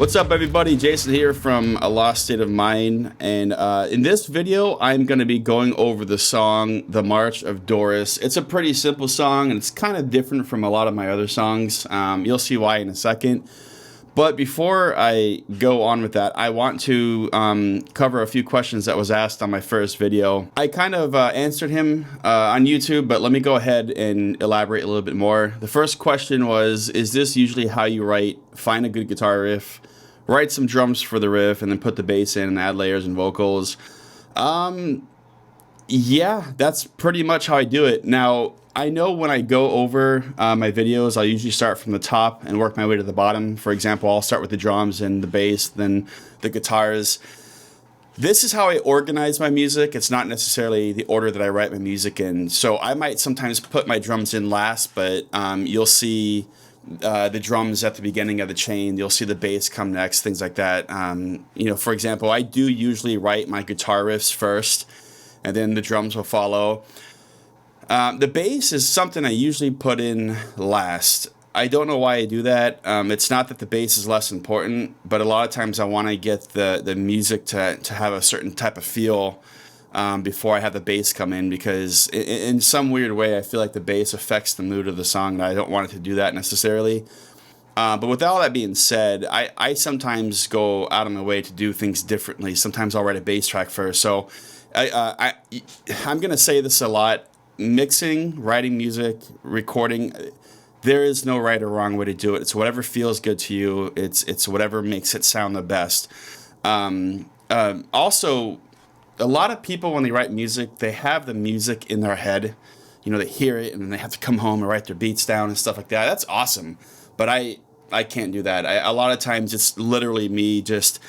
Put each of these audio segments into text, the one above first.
What's up, everybody? Jason here from A Lost State of Mind, and in this video I'm going to be going over the song The March of Doris. It's a pretty simple song and it's kind of different from a lot of my other songs. You'll see why in a second. But before I go on with that, I want to cover a few questions that was asked on my first video. I kind of answered him on YouTube, but let me go ahead and elaborate a little bit more. The first question was, is this usually how you find a good guitar riff, write some drums for the riff, and then put the bass in and add layers and vocals? Yeah, that's pretty much how I do it. Now, I know when I go over my videos, I'll usually start from the top and work my way to the bottom. For example, I'll start with the drums and the bass, then the guitars. This is how I organize my music. It's not necessarily the order that I write my music in. So I might sometimes put my drums in last, but you'll see the drums at the beginning of the chain. You'll see the bass come next, things like that. For example, I do usually write my guitar riffs first, and then the drums will follow. The bass is something I usually put in last. I don't know why I do that. It's not that the bass is less important, but a lot of times I want to get the music to have a certain type of feel before I have the bass come in, because in some weird way I feel like the bass affects the mood of the song, and I don't want it to do that necessarily. But with all that being said, I sometimes go out of my way to do things differently. Sometimes I'll write a bass track first. So I'm going to say this a lot. Mixing, writing music, recording, there is no right or wrong way to do it. It's whatever feels good to you. It's whatever makes it sound the best. Also, a lot of people, when they write music, they have the music in their head. They hear it and then they have to come home and write their beats down and stuff like that. That's awesome. But I can't do that. A lot of times it's literally me just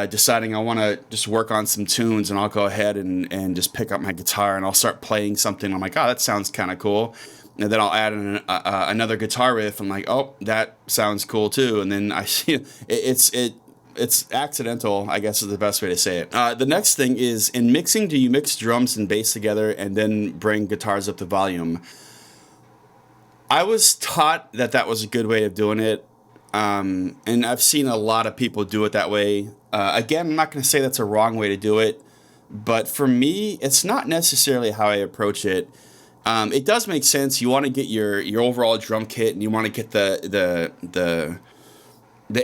deciding I want to just work on some tunes, and I'll go ahead and just pick up my guitar and I'll start playing something. I'm like, oh, that sounds kind of cool. And then I'll add in another guitar riff. I'm like, oh, that sounds cool too. And then I see it's accidental, I guess is the best way to say it. The next thing is, in mixing, do you mix drums and bass together and then bring guitars up to volume? I was taught that was a good way of doing it. And I've seen a lot of people do it that way. Again, I'm not going to say that's a wrong way to do it, but for me, it's not necessarily how I approach it. It does make sense. You want to get your overall drum kit, and you want to get the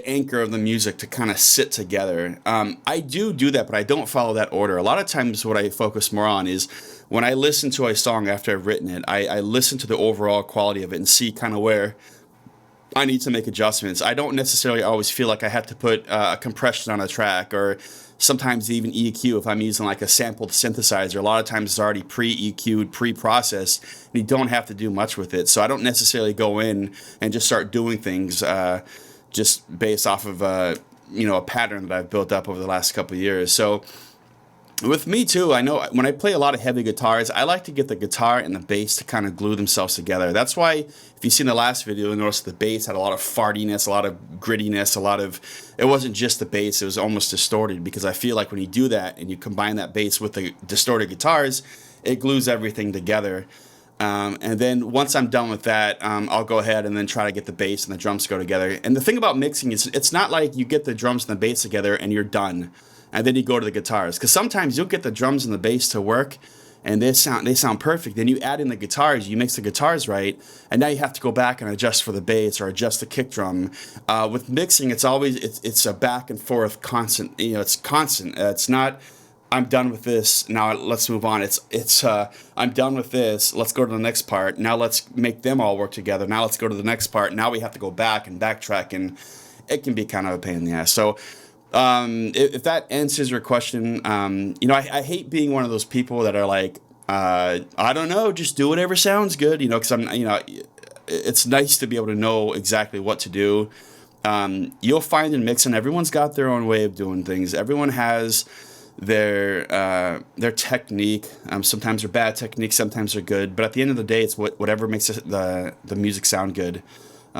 anchor of the music to kind of sit together. I do that, but I don't follow that order. A lot of times what I focus more on is, when I listen to a song after I've written it, I listen to the overall quality of it and see kind of where I need to make adjustments. I don't necessarily always feel like I have to put a compression on a track, or sometimes even EQ if I'm using like a sampled synthesizer. A lot of times it's already pre-EQ'd, pre-processed, and you don't have to do much with it. So I don't necessarily go in and just start doing things just based off of a pattern that I've built up over the last couple of years. So with me too, I know when I play a lot of heavy guitars, I like to get the guitar and the bass to kind of glue themselves together. That's why, if you've seen the last video, you'll notice the bass had a lot of fartiness, a lot of grittiness, it wasn't just the bass, it was almost distorted, because I feel like when you do that and you combine that bass with the distorted guitars, it glues everything together. And then once I'm done with that, I'll go ahead and then try to get the bass and the drums to go together. And the thing about mixing is, it's not like you get the drums and the bass together and you're done, and then you go to the guitars. Because sometimes you'll get the drums and the bass to work, and they sound perfect. Then you add in the guitars, you mix the guitars right, and now you have to go back and adjust for the bass or adjust the kick drum. With mixing, it's a back and forth constant. It's constant. It's not, I'm done with this, now let's move on. It's I'm done with this, let's go to the next part, now let's make them all work together, now let's go to the next part, now we have to go back and backtrack, and it can be kind of a pain in the ass. So if that answers your question, I hate being one of those people that are like, I don't know, just do whatever sounds good, because it's nice to be able to know exactly what to do. You'll find in mixing, everyone's got their own way of doing things. Everyone has their technique. Sometimes they're bad techniques, sometimes they're good, but at the end of the day, it's whatever makes the music sound good.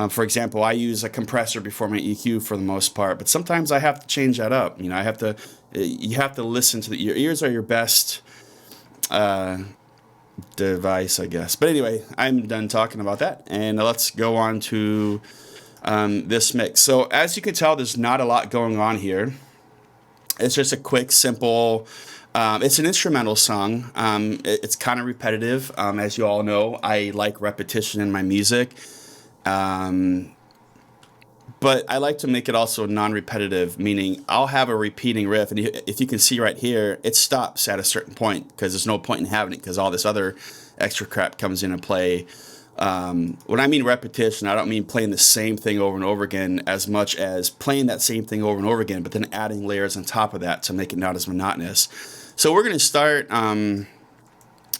For example, I use a compressor before my EQ for the most part, but sometimes I have to change that up. You have to listen to your ears are your best device, I guess. But anyway, I'm done talking about that, and let's go on to this mix. So as you can tell, there's not a lot going on here. It's just a quick, simple. It's an instrumental song. It's kind of repetitive, as you all know. I like repetition in my music, but I like to make it also non-repetitive, meaning I'll have a repeating riff, and if you can see right here, it stops at a certain point because there's no point in having it because all this other extra crap comes into play. When I mean repetition, I don't mean playing the same thing over and over again as much as playing that same thing over and over again, but then adding layers on top of that to make it not as monotonous. So we're going to start,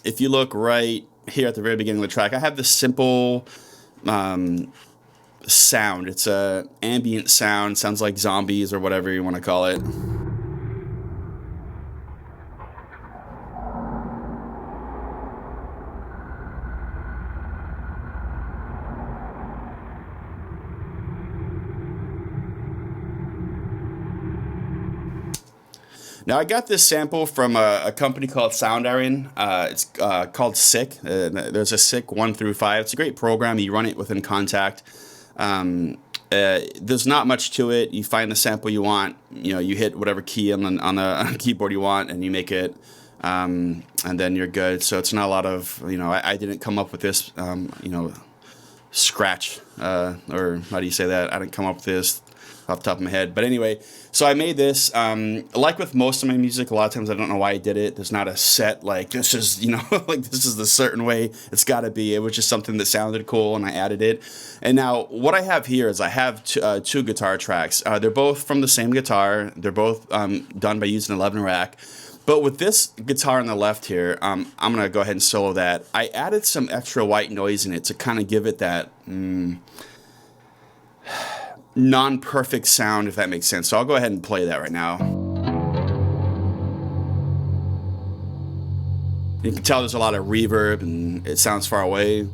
if you look right here at the very beginning of the track, I have this simple sound. It's a ambient sound, sounds like zombies or whatever you want to call it. Now I got this sample from a company called Sound Iron. It's called Sick. There's a Sick 1 through 5. It's a great program. You run it within Contact. There's not much to it. You find the sample you want. You hit whatever key on the keyboard you want, and you make it, and then you're good. So it's not a lot of I didn't come up with this scratch or how do you say that? I didn't come up with this off the top of my head. But anyway, so I made this. Like with most of my music, a lot of times I don't know why I did it. There's not a set, like, this is, like, this is the certain way it's got to be. It was just something that sounded cool, and I added it. And now, what I have here is I have two guitar tracks. They're both from the same guitar. They're both done by using an 11 rack. But with this guitar on the left here, I'm going to go ahead and solo that. I added some extra white noise in it to kind of give it that non-perfect sound, if that makes sense. So I'll go ahead and play that right now. You can tell there's a lot of reverb and it sounds far away.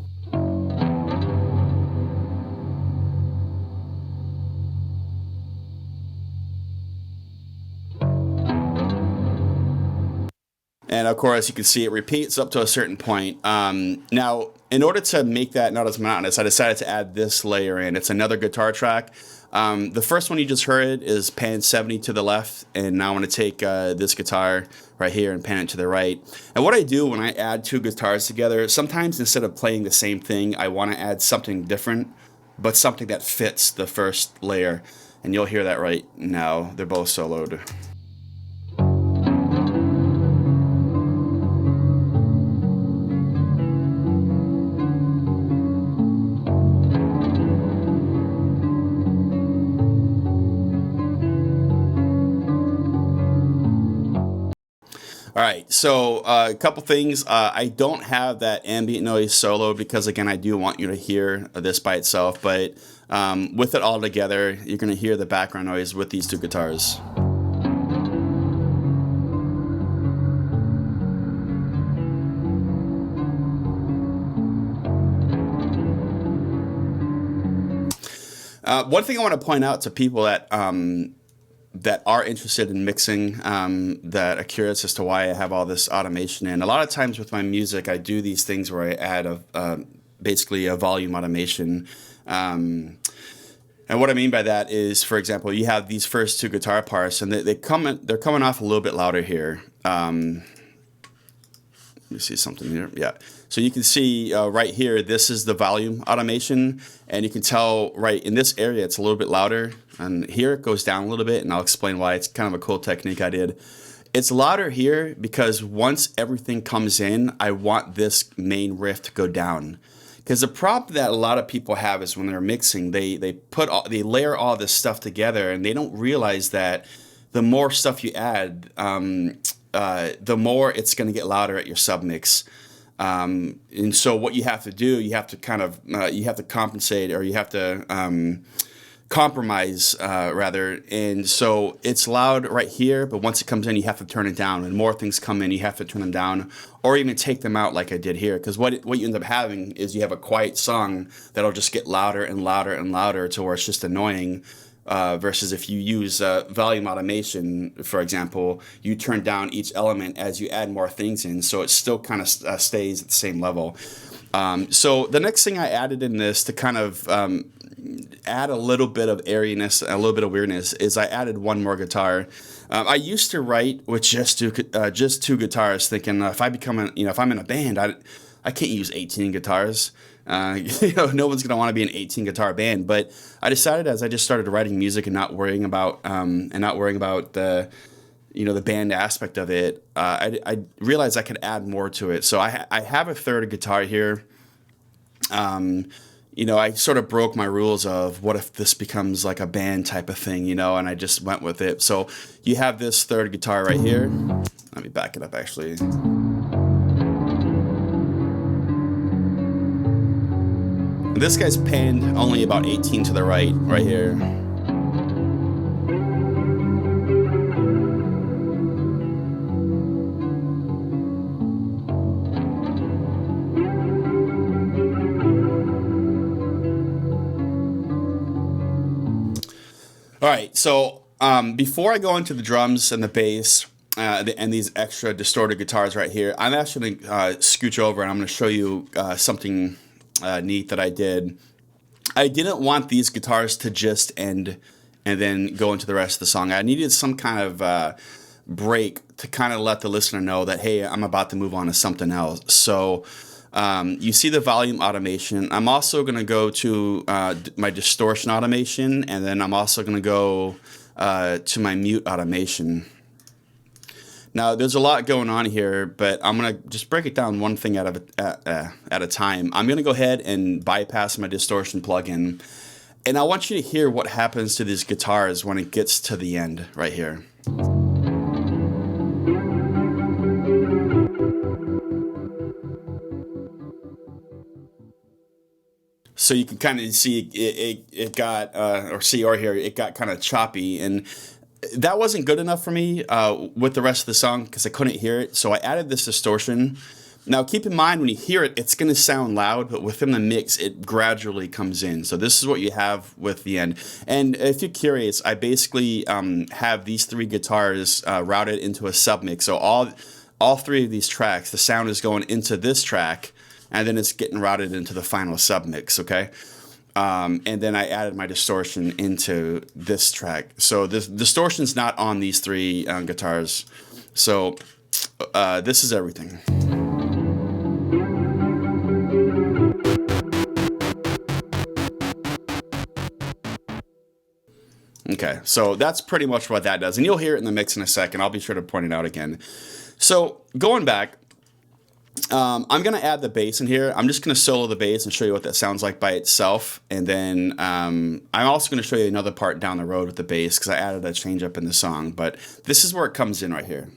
And of course, you can see it repeats up to a certain point. Now, in order to make that not as monotonous, I decided to add this layer in. It's another guitar track. The first one you just heard is pan 70 to the left, and now I'm going to take this guitar right here and pan it to the right. And what I do when I add two guitars together, sometimes instead of playing the same thing, I want to add something different, but something that fits the first layer. And you'll hear that right now. They're both soloed. All right, so a couple things. I don't have that ambient noise solo because, again, I do want you to hear this by itself. But with it all together, you're going to hear the background noise with these two guitars. One thing I want to point out to people that are interested in mixing, that are curious as to why I have all this automation in. A lot of times with my music, I do these things where I add basically a volume automation. And what I mean by that is, for example, you have these first two guitar parts, and they're coming off a little bit louder here. Let me see something here. Yeah. So you can see right here, this is the volume automation, and you can tell right in this area, it's a little bit louder, and here it goes down a little bit, and I'll explain why. It's kind of a cool technique I did. It's louder here because once everything comes in, I want this main riff to go down. Because the problem that a lot of people have is when they're mixing, they layer all this stuff together, and they don't realize that the more stuff you add, the more it's going to get louder at your submix. And so what you have to do, you have to kind of, you have to compensate, or you have to compromise, rather. And so it's loud right here, but once it comes in, you have to turn it down. When more things come in, you have to turn them down, or even take them out like I did here. Because what you end up having is you have a quiet song that'll just get louder and louder and louder to where it's just annoying. Versus if you use volume automation, for example, you turn down each element as you add more things in, so it still kind of stays at the same level. So the next thing I added in this to kind of add a little bit of airiness, a little bit of weirdness, is I added one more guitar. I used to write with just two guitars, thinking if if I'm in a band, I can't use 18 guitars. No one's gonna want to be an 18 guitar band. But I decided as I just started writing music and not worrying about the band aspect of it, I realized I could add more to it. So I have a third guitar here. I sort of broke my rules of what if this becomes like a band type of thing, and I just went with it. So you have this third guitar right here. Let me back it up, actually. This guy's panned only about 18 to the right here. All right, so before I go into the drums and the bass and these extra distorted guitars right here, I'm actually going to scooch over and I'm going to show you something neat that I did. I didn't want these guitars to just end and then go into the rest of the song. I needed some kind of break to kind of let the listener know that, hey, I'm about to move on to something else. So you see the volume automation. I'm also going to go to my distortion automation, and then I'm also going to go to my mute automation. Now, there's a lot going on here, but I'm going to just break it down one thing at a time. I'm going to go ahead and bypass my distortion plugin, and I want you to hear what happens to these guitars when it gets to the end right here. So you can kind of see it got, it got kind of choppy, and that wasn't good enough for me with the rest of the song because I couldn't hear it. So I added this distortion. Now keep in mind when you hear it, it's going to sound loud, but within the mix, it gradually comes in. So this is what you have with the end. And if you're curious, I basically have these three guitars routed into a submix. So all three of these tracks, the sound is going into this track, and then it's getting routed into the final submix, okay? And then I added my distortion into this track. So the distortion's not on these three guitars. So this is everything. Okay, so that's pretty much what that does. And you'll hear it in the mix in a second. I'll be sure to point it out again. So going back, I'm going to add the bass in here. I'm just going to solo the bass and show you what that sounds like by itself. And then I'm also going to show you another part down the road with the bass because I added a change up in the song. But this is where it comes in right here.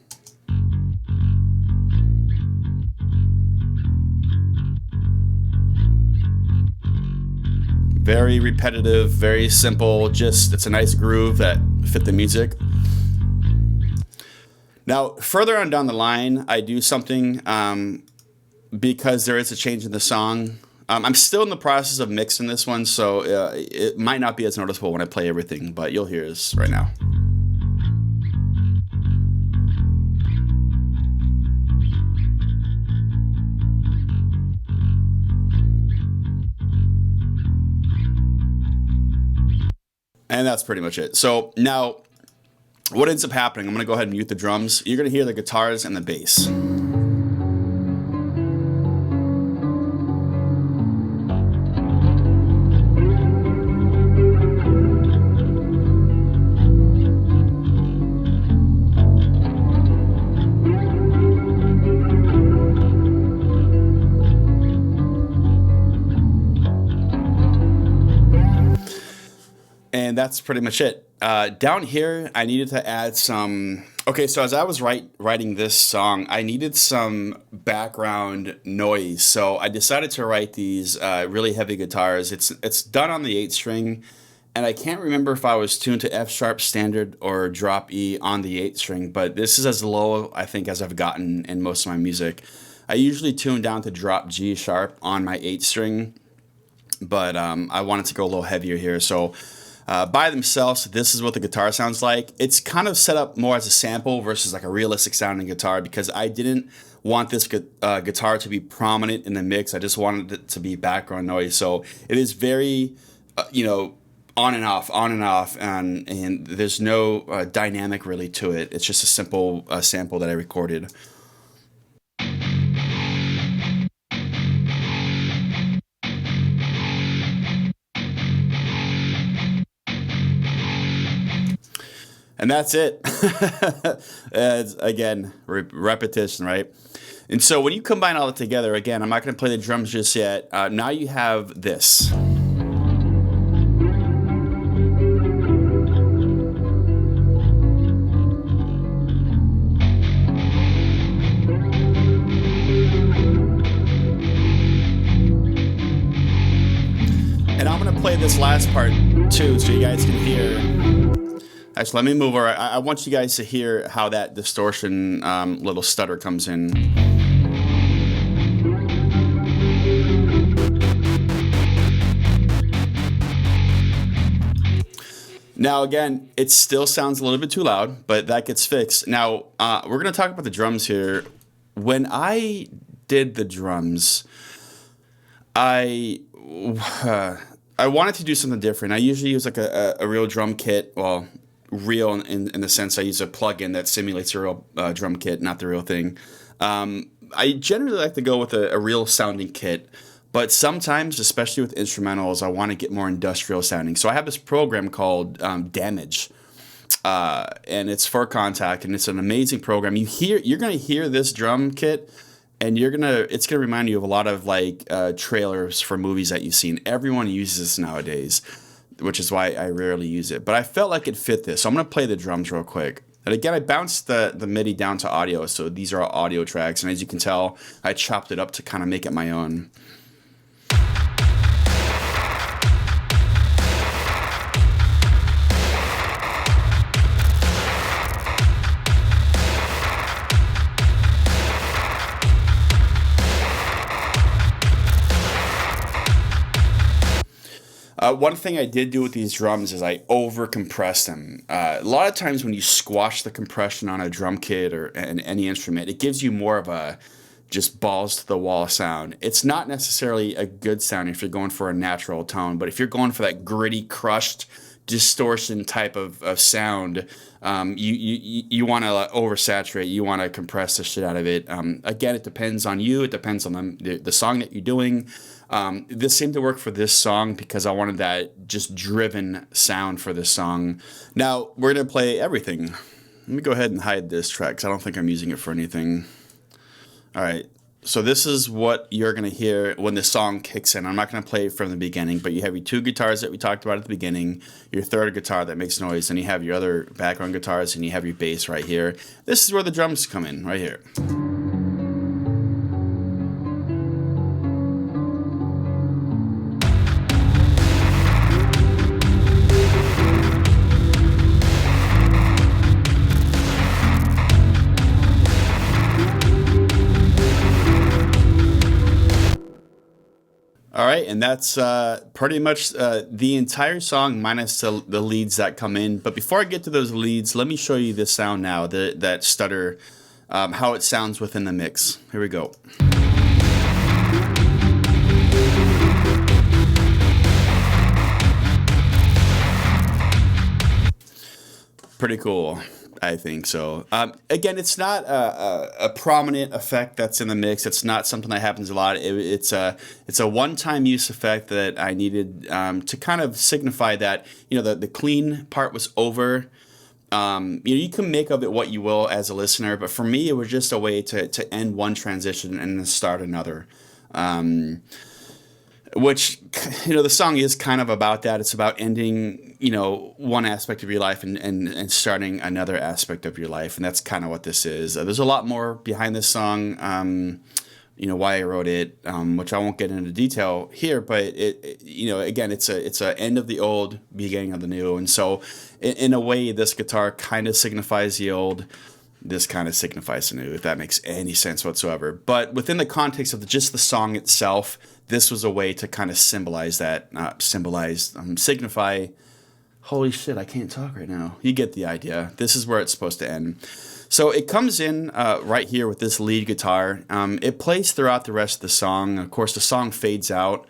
Very repetitive, very simple, just it's a nice groove that fit the music. Now, further on down the line, I do something because there is a change in the song. I'm still in the process of mixing this one, so it might not be as noticeable when I play everything, but you'll hear this right now. And that's pretty much it. So now, what ends up happening, I'm going to go ahead and mute the drums. You're going to hear the guitars and the bass. And that's pretty much it. Down here, I needed to add some... Okay, so as I was writing this song, I needed some background noise. So I decided to write these really heavy guitars. It's done on the 8th string, and I can't remember if I was tuned to F sharp standard or drop E on the 8th string, but this is as low, I think, as I've gotten in most of my music. I usually tune down to drop G sharp on my 8th string, but I wanted to go a little heavier here, so... by themselves, this is what the guitar sounds like. It's kind of set up more as a sample versus like a realistic sounding guitar because I didn't want this guitar to be prominent in the mix. I just wanted it to be background noise. So it is very you know, on and off, and there's no dynamic really to it. It's just a simple sample that I recorded. And that's it. It's, again, repetition, right? And so when you combine all that together, again, I'm not going to play the drums just yet. Now you have this. And I'm going to play this last part too so you guys can hear. Actually, let me move over. I want you guys to hear how that distortion little stutter comes in. Now, again, it still sounds a little bit too loud, but that gets fixed. Now, we're going to talk about the drums here. When I did the drums, I I wanted to do something different. I usually use like a real drum kit. Well, real in the sense I use a plugin that simulates a real drum kit, not the real thing. I generally like to go with a real sounding kit, but sometimes, especially with instrumentals, I want to get more industrial sounding. So I have this program called Damage, and it's for Contact, and it's an amazing program. You're gonna hear this drum kit, and it's gonna remind you of a lot of like trailers for movies that you've seen. Everyone uses this nowadays, which is why I rarely use it. But I felt like it fit this, so I'm gonna play the drums real quick. And again, I bounced the MIDI down to audio, so these are all audio tracks, and as you can tell, I chopped it up to kind of make it my own. One thing I did do with these drums is I over compressed them. A lot of times when you squash the compression on a drum kit or any instrument, it gives you more of a just balls to the wall sound. It's not necessarily a good sound if you're going for a natural tone, but if you're going for that gritty, crushed, distortion type of sound, you want to oversaturate. You want to compress the shit out of it. Again, it depends on you. It depends on the song that you're doing. This seemed to work for this song because I wanted that just driven sound for this song. Now, we're going to play everything. Let me go ahead and hide this track because I don't think I'm using it for anything. All right. So this is what you're going to hear when the song kicks in. I'm not going to play it from the beginning, but you have your two guitars that we talked about at the beginning, your third guitar that makes noise, and you have your other background guitars, and you have your bass right here. This is where the drums come in, right here. All right, and that's pretty much the entire song minus the leads that come in. But before I get to those leads, let me show you this sound now, that stutter, how it sounds within the mix. Here we go. Pretty cool. I think so. Again, it's not a prominent effect that's in the mix. It's not something that happens a lot. It's a one-time use effect that I needed to kind of signify that the clean part was over. You can make of it what you will as a listener, but for me, it was just a way to end one transition and then start another. Which, the song is kind of about that. It's about ending, one aspect of your life and starting another aspect of your life. And that's kind of what this is. There's a lot more behind this song, why I wrote it, which I won't get into detail here. But, again, it's a end of the old, beginning of the new. And so, in a way, this guitar kind of signifies the old. This kind of signifies the new, if that makes any sense whatsoever. But within the context of just the song itself, this was a way to kind of symbolize that, signify. Holy shit, I can't talk right now. You get the idea. This is where it's supposed to end. So it comes in right here with this lead guitar. It plays throughout the rest of the song. Of course, the song fades out.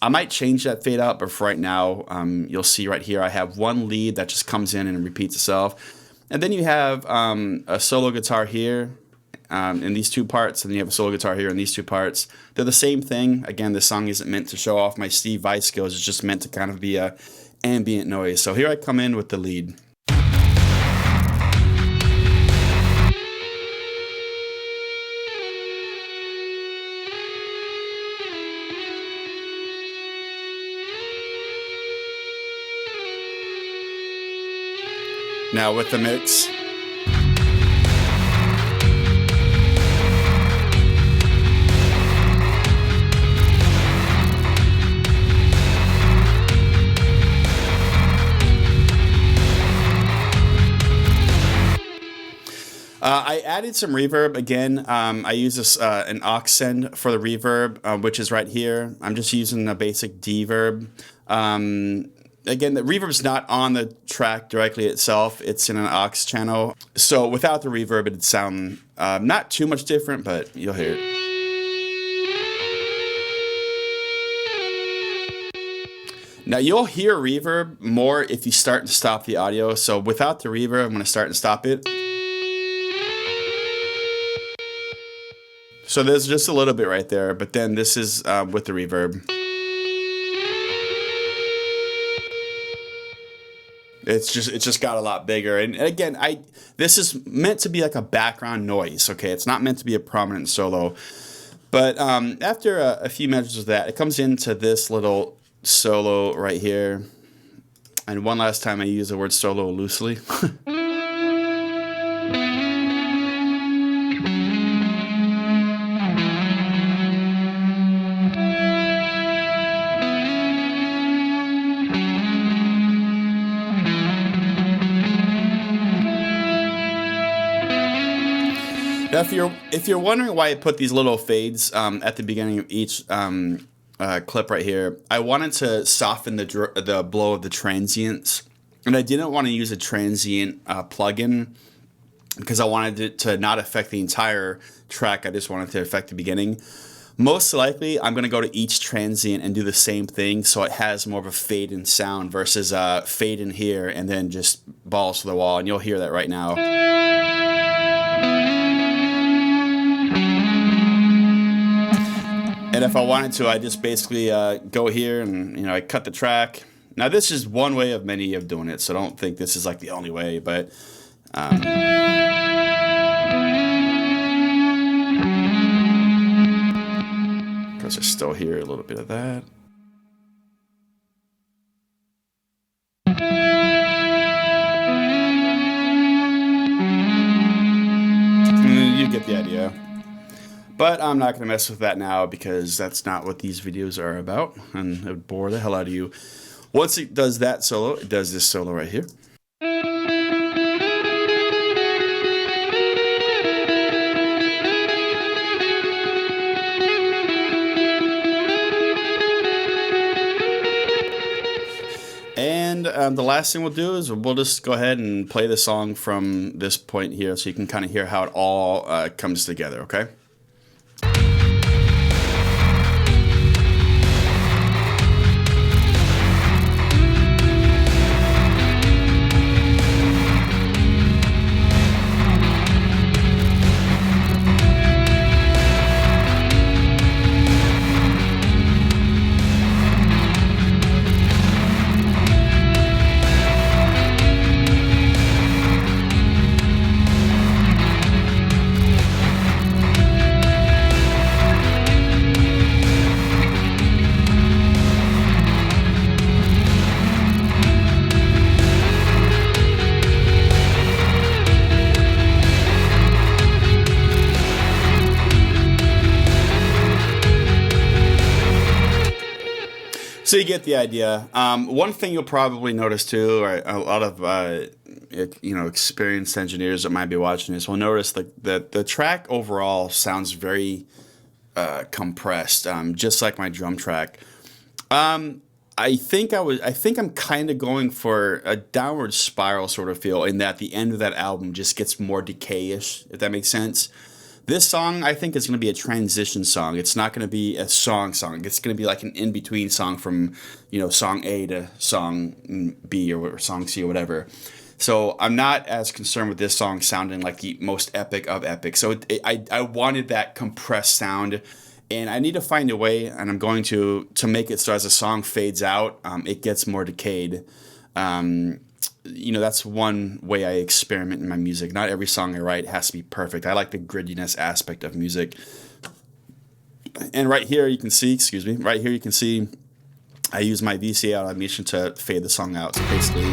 I might change that fade out, but for right now, you'll see right here I have one lead that just comes in and repeats itself. And then you have a solo guitar here in these two parts, and then you have a solo guitar here in these two parts. They're the same thing. Again, this song isn't meant to show off my Steve Vai skills. It's just meant to kind of be a ambient noise. So here I come in with the lead. Now with the mix. I added some reverb again. I use this an aux send for the reverb, which is right here. I'm just using a basic D-verb. Again, the reverb's not on the track directly itself. It's in an aux channel. So without the reverb, it'd sound not too much different, but you'll hear it. Now you'll hear reverb more if you start and stop the audio. So without the reverb, I'm going to start and stop it. So there's just a little bit right there, but then this is with the reverb. It's just got a lot bigger. And again, this is meant to be like a background noise, okay? It's not meant to be a prominent solo. But after a few measures of that, it comes into this little solo right here. And one last time I use the word solo loosely. Now, if you're wondering why I put these little fades at the beginning of each clip right here, I wanted to soften the blow of the transients, and I didn't want to use a transient plugin because I wanted it to not affect the entire track. I just wanted to affect the beginning. Most likely, I'm going to go to each transient and do the same thing, so it has more of a fade in sound versus fade in here and then just balls to the wall, and you'll hear that right now. And if I wanted to, I just basically go here and I cut the track. Now this is one way of many of doing it, so don't think this is like the only way. But because I still hear a little bit of that. You get the idea. But I'm not going to mess with that now because that's not what these videos are about, and it would bore the hell out of you. Once it does that solo, it does this solo right here. And the last thing we'll do is we'll just go ahead and play the song from this point here so you can kind of hear how it all comes together, okay? So you get the idea. One thing you'll probably notice too, or a lot of experienced engineers that might be watching this will notice that the track overall sounds very compressed, just like my drum track. I think I'm kind of going for a downward spiral sort of feel in that the end of that album just gets more decay-ish, if that makes sense. This song, I think, is going to be a transition song. It's not going to be a song. It's going to be like an in-between song from, song A to song B or song C or whatever. So I'm not as concerned with this song sounding like the most epic of epic. So I wanted that compressed sound, and I need to find a way, and I'm going to make it so as the song fades out, it gets more decayed. That's one way I experiment in my music. Not every song I write has to be perfect. I like the grittiness aspect of music. And right here you can see, I use my VCA automation to fade the song out. So basically,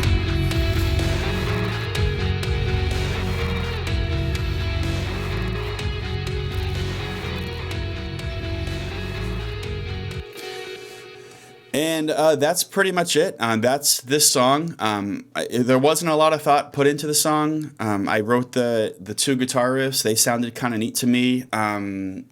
and that's pretty much it. That's this song. There wasn't a lot of thought put into the song. I wrote the two guitar riffs. They sounded kind of neat to me. And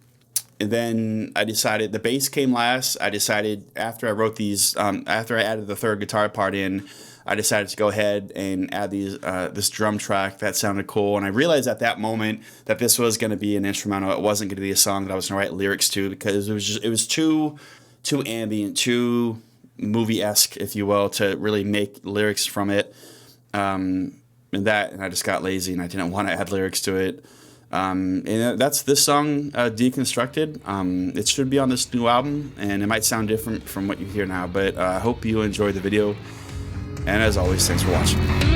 then I decided the bass came last. I decided after I wrote these, after I added the third guitar part in, I decided to go ahead and add this drum track that sounded cool. And I realized at that moment that this was going to be an instrumental. It wasn't going to be a song that I was going to write lyrics to, because it was too ambient, too movie-esque, if you will, to really make lyrics from it. And I just got lazy and I didn't want to add lyrics to it. And that's this song, Deconstructed. It should be on this new album, and it might sound different from what you hear now, but I hope you enjoyed the video. And as always, thanks for watching.